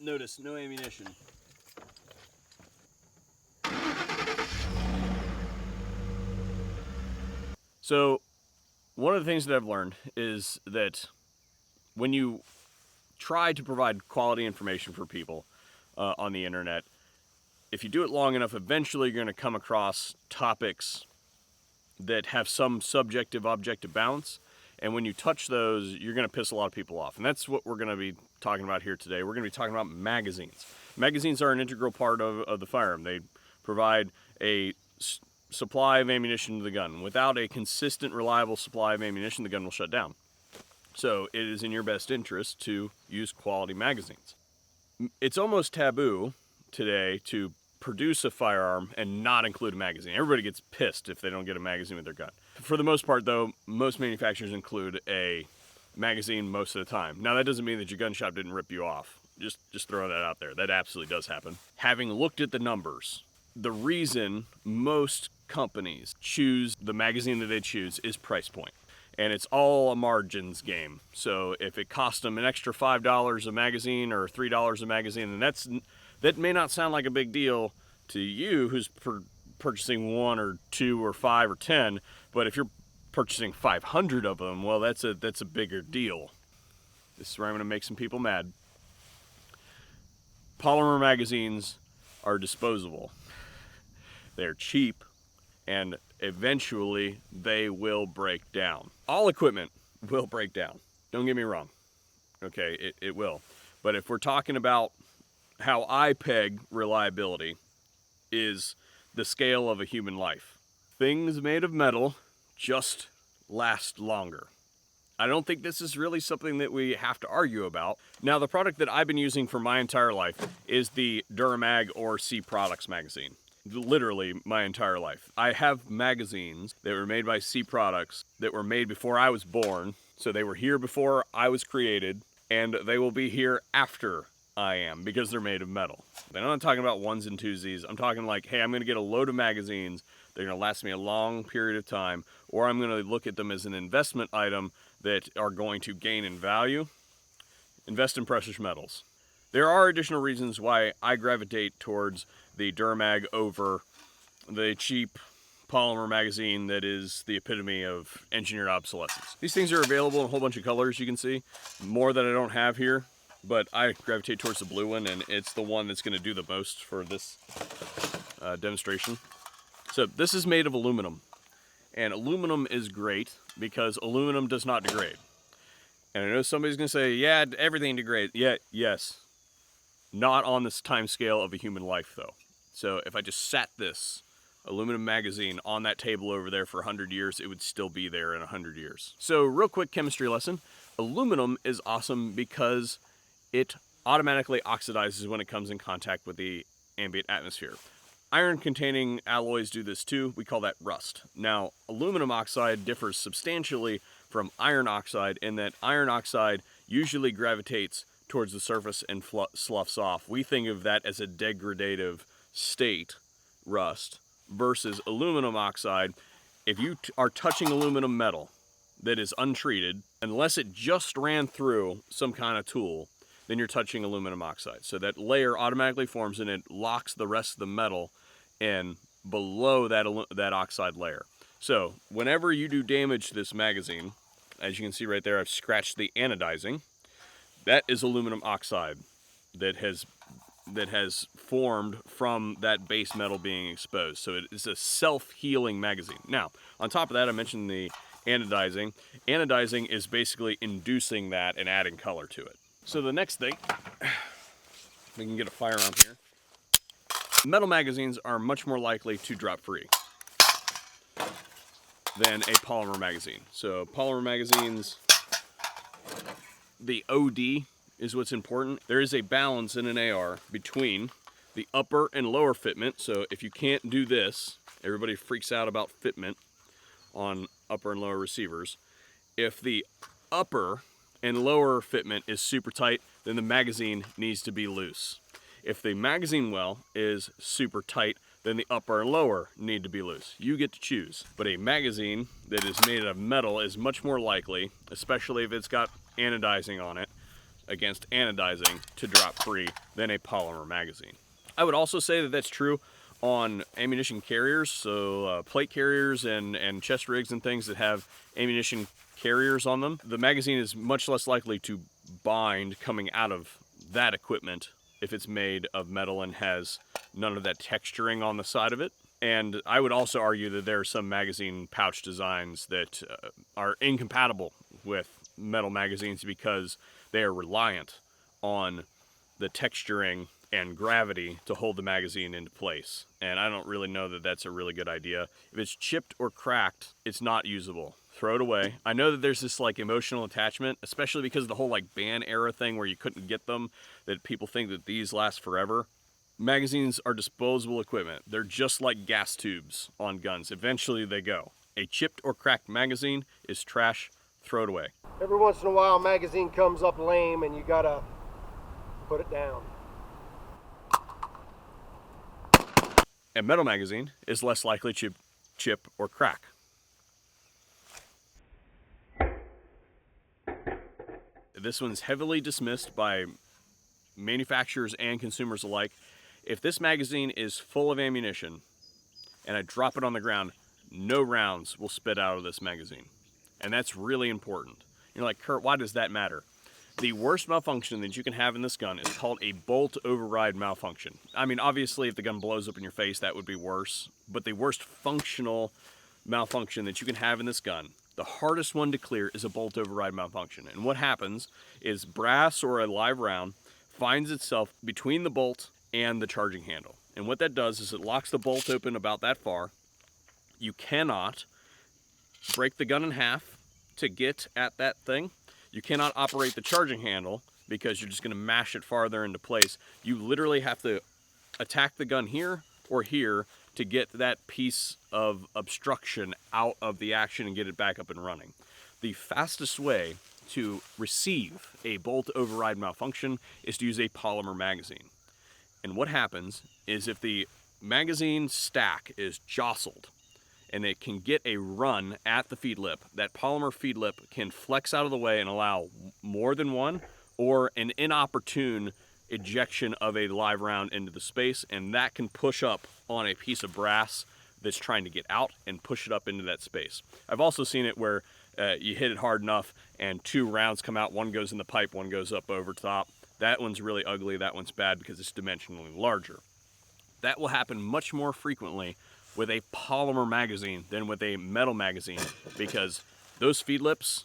Notice, no ammunition. So, one of the things that I've learned is that when you try to provide quality information for people on the internet, if you do it long enough, eventually you're going to come across topics that have some subjective-objective balance, and when you touch those, you're going to piss a lot of people off. And that's what we're going to be talking about here today. We're going to be talking about magazines. Magazines are an integral part of the firearm. They provide a supply of ammunition to the gun. Without a consistent, reliable supply of ammunition, the gun will shut down. So it is in your best interest to use quality magazines. It's almost taboo today to produce a firearm and not include a magazine. Everybody gets pissed if they don't get a magazine with their gun. For the most part, though, most manufacturers include a magazine most of the time. Now, that doesn't mean that your gun shop didn't rip you off. Just throw that out there. That absolutely does happen. Having looked at the numbers, the reason most companies choose the magazine that they choose is price point. And it's all a margins game. So if it costs them an extra $5 a magazine or $3 a magazine, then that may not sound like a big deal to you who's purchasing 1 or 2 or 5 or 10, but if you're purchasing 500 of them, well, that's a bigger deal. This is where I'm going to make some people mad. Polymer magazines are disposable. They're cheap, and eventually they will break down. All equipment will break down. Don't get me wrong. Okay, it will. But if we're talking about how I peg reliability is the scale of a human life. Things made of metal just last longer. I don't think this is really something that we have to argue about. Now, the product that I've been using for my entire life is the DURAMag or C Products magazine. Literally my entire life. I have magazines that were made by C Products that were made before I was born. So they were here before I was created, and they will be here after I am, because they're made of metal. And I'm not talking about ones and twosies. I'm talking like, hey, I'm going to get a load of magazines. They're going to last me a long period of time, or I'm going to look at them as an investment item that are going to gain in value. Invest in precious metals. There are additional reasons why I gravitate towards the DURAMag over the cheap polymer magazine that is the epitome of engineered obsolescence. These things are available in a whole bunch of colors, you can see. More that I don't have here. But I gravitate towards the blue one, and it's the one that's going to do the most for this demonstration. So this is made of aluminum, and aluminum is great because aluminum does not degrade. And I know somebody's going to say, yeah, everything degrades. Yeah, yes. Not on this time scale of a human life, though. So if I just sat this aluminum magazine on that table over there for 100 years, it would still be there in 100 years. So real quick chemistry lesson. Aluminum is awesome because it automatically oxidizes when it comes in contact with the ambient atmosphere. Iron-containing alloys do this too. We call that rust. Now, aluminum oxide differs substantially from iron oxide in that iron oxide usually gravitates towards the surface and sloughs off. We think of that as a degradative state, rust, versus aluminum oxide. If you are touching aluminum metal that is untreated, unless it just ran through some kind of tool, then you're touching aluminum oxide. So that layer automatically forms and it locks the rest of the metal in below that oxide layer. So whenever you do damage to this magazine, as you can see right there, I've scratched the anodizing. That is aluminum oxide that has formed from that base metal being exposed. So it is a self-healing magazine. Now, on top of that, I mentioned the anodizing. Anodizing is basically inducing that and adding color to it. So the next thing, we can get a firearm here. Metal magazines are much more likely to drop free than a polymer magazine. So polymer magazines, the OD is what's important. There is a balance in an AR between the upper and lower fitment. So if you can't do this, everybody freaks out about fitment on upper and lower receivers. If the upper and lower fitment is super tight, then the magazine needs to be loose. If the magazine well is super tight, then the upper and lower need to be loose. You get to choose. But a magazine that is made of metal is much more likely, especially if it's got anodizing on it, against anodizing to drop free than a polymer magazine. I would also say that that's true on ammunition carriers, so plate carriers and chest rigs and things that have ammunition carriers on them. The magazine is much less likely to bind coming out of that equipment if it's made of metal and has none of that texturing on the side of it. And I would also argue that there are some magazine pouch designs that are incompatible with metal magazines because they are reliant on the texturing and gravity to hold the magazine into place. And I don't really know that that's a really good idea. If it's chipped or cracked, it's not usable. Throw it away. I know that there's this like emotional attachment, especially because of the whole like ban era thing where you couldn't get them, that people think that these last forever. Magazines are disposable equipment. They're just like gas tubes on guns. Eventually they go. A chipped or cracked magazine is trash. Throw it away. Every once in a while a magazine comes up lame and you gotta put it down. A metal magazine is less likely to chip or crack. This one's heavily dismissed by manufacturers and consumers alike. If this magazine is full of ammunition and I drop it on the ground, no rounds will spit out of this magazine. And that's really important. You're like, Kurt, why does that matter? The worst malfunction that you can have in this gun is called a bolt override malfunction. I mean, obviously, if the gun blows up in your face, that would be worse. But the worst functional malfunction that you can have in this gun, the hardest one to clear, is a bolt override malfunction. And what happens is brass or a live round finds itself between the bolt and the charging handle. And what that does is it locks the bolt open about that far. You cannot break the gun in half to get at that thing. You cannot operate the charging handle because you're just going to mash it farther into place. You literally have to attack the gun here or here to get that piece of obstruction out of the action and get it back up and running. The fastest way to receive a bolt override malfunction is to use a polymer magazine. And what happens is if the magazine stack is jostled and it can get a run at the feed lip, that polymer feed lip can flex out of the way and allow more than one or an inopportune ejection of a live round into the space, and that can push up on a piece of brass that's trying to get out and push it up into that space. I've also seen it where you hit it hard enough and two rounds come out, one goes in the pipe, one goes up over top. That one's really ugly, that one's bad because it's dimensionally larger. That will happen much more frequently with a polymer magazine than with a metal magazine because those feed lips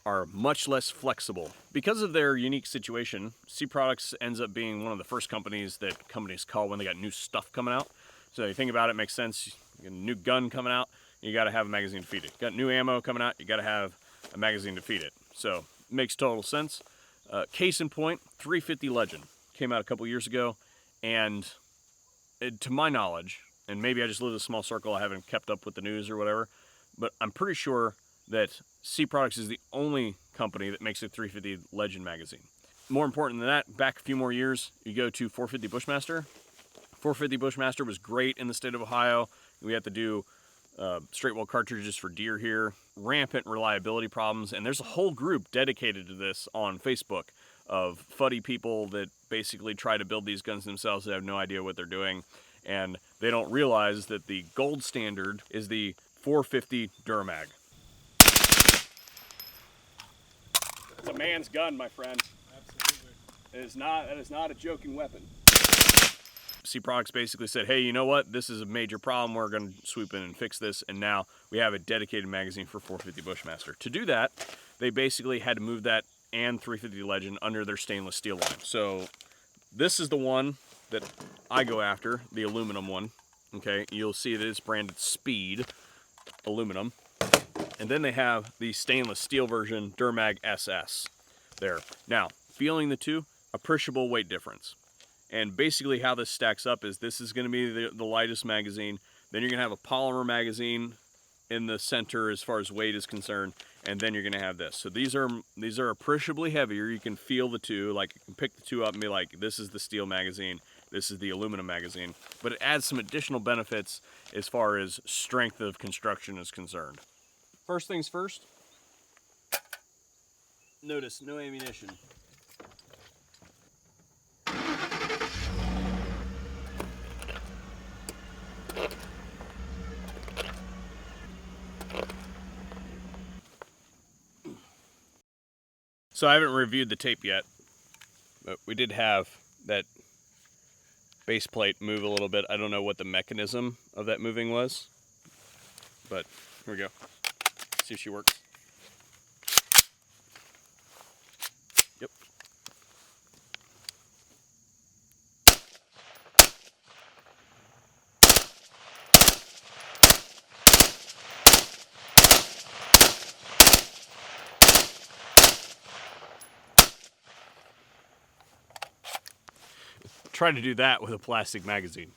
are much less flexible. Because of their unique situation, C Products ends up being one of the first companies that companies call when they got new stuff coming out. So you think about it, it makes sense. You get a new gun coming out, you got to have a magazine to feed it. Got new ammo coming out, you got to have a magazine to feed it. So it makes total sense. Case in point, 350 Legend came out a couple years ago, and to my knowledge, and maybe I just live in a small circle, I haven't kept up with the news or whatever, but I'm pretty sure that C Products is the only company that makes a 350 Legend magazine. More important than that, back a few more years, you go to 450 Bushmaster. 450 Bushmaster was great in the state of Ohio. We had to do straight wall cartridges for deer here, rampant reliability problems, and there's a whole group dedicated to this on Facebook of fuddy people that basically try to build these guns themselves that have no idea what they're doing, and they don't realize that the gold standard is the 450 DURAMag. It's a man's gun, my friend. Absolutely. That is not a joking weapon. C Products basically said, hey, you know what? This is a major problem. We're going to swoop in and fix this. And now we have a dedicated magazine for 450 Bushmaster. To do that, they basically had to move that and 350 Legend under their stainless steel line. So this is the one that I go after, the aluminum one. Okay, you'll see that it's branded Speed aluminum. And then they have the stainless steel version, DURAMag SS there. Now, feeling the two, appreciable weight difference. And basically how this stacks up is this is going to be the lightest magazine. Then you're going to have a polymer magazine in the center as far as weight is concerned. And then you're going to have this. So these are appreciably heavier. You can feel the two. Like you can pick the two up and be like, this is the steel magazine. This is the aluminum magazine. But it adds some additional benefits as far as strength of construction is concerned. First things first. Notice no ammunition. So I haven't reviewed the tape yet, but we did have that base plate move a little bit. I don't know what the mechanism of that moving was, but here we go. See if she works. Yep. Try to do that with a plastic magazine.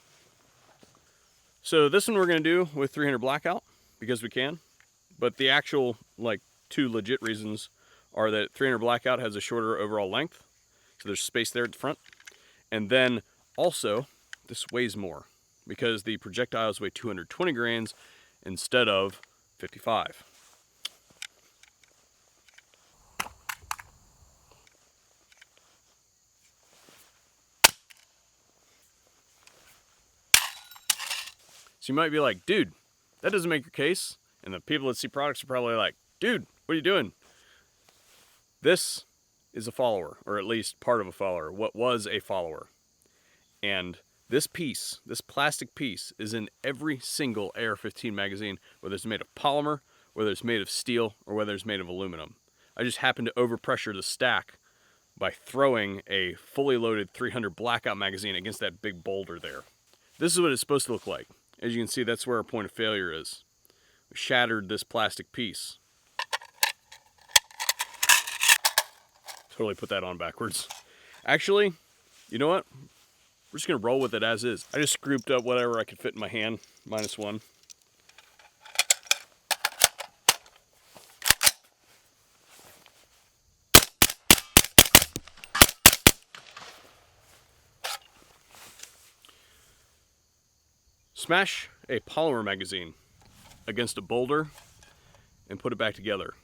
So this one we're going to do with 300 Blackout because we can, but the actual like 2 legit reasons are that 300 Blackout has a shorter overall length, so there's space there at the front, and then also this weighs more because the projectiles weigh 220 grains instead of 55. So you might be like, dude, that doesn't make your case. And the people that see products are probably like, dude, what are you doing? This is a follower, or at least part of a follower, what was a follower. And this piece, this plastic piece, is in every single AR-15 magazine, whether it's made of polymer, whether it's made of steel, or whether it's made of aluminum. I just happened to overpressure the stack by throwing a fully loaded 300 Blackout magazine against that big boulder there. This is what it's supposed to look like. As you can see, that's where our point of failure is. We shattered this plastic piece. Totally put that on backwards. Actually, you know what? We're just gonna roll with it as is. I just scooped up whatever I could fit in my hand, -1. Smash a polymer magazine against a boulder and put it back together.